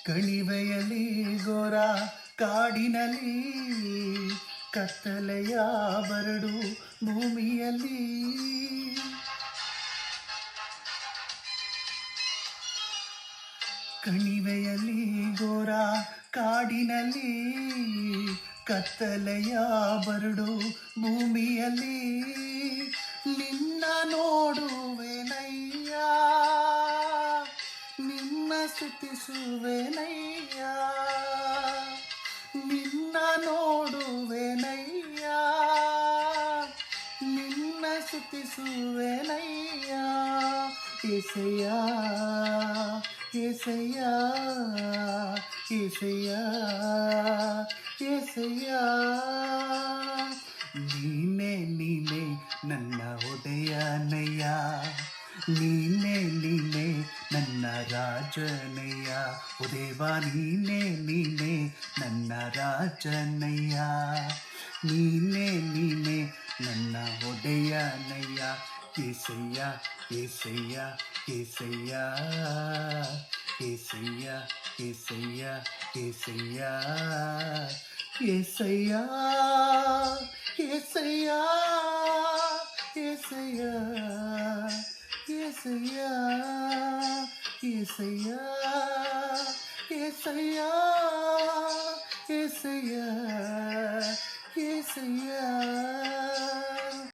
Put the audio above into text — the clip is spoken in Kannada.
ಕಣಿವೆಯಲ್ಲಿ ಘೋರ ಕಾಡಿನಲ್ಲಿ ಕತ್ತಲೆಯ ಬರಡು ಭೂಮಿಯಲ್ಲಿ ಕಣಿವೆಯಲ್ಲಿ ಘೋರ ಕಾಡಿನಲ್ಲಿ ಕತ್ತಲೆಯ ಬರಡು ಭೂಮಿಯಲ್ಲಿ ನಿನ್ನ ನೋಡುವೆನಯ್ಯ, ನಿನ್ನ ಸ್ತುತಿಸುವೆನಯ್ಯ, ನಿನ್ನ ನೋಡುವೆನಯ್ಯ, ನಿನ್ನ ಸ್ತುತಿಸುವೆನಯ್ಯ. యేసయ్య యేసయ్య యేసయ్య యేసయ్య, ನೀನೇ ನೀನೇ ನನ್ನ ಒಡೆಯನಯ್ಯ, ನೀನೇ ನೀನೇ ನನ್ನ ರಾಜನಯ್ಯ, ಓ ದೇವಾ ನೀನೇ ನೀನೇ ನನ್ನ ರಾಜನಯ್ಯ, ನೀನೇ ನೀನೇ ನನ್ನ ಒಡೆಯನಯ್ಯ. యేసయ్య యేసయ్య యేసయ్య యేసయ్య యేసయ్య యేసయ్య యేసయ్య యేసయ్య యేసయ్య యేసయ్య యేసయ్య యేసయ్య యేసయ్య యేసయ్య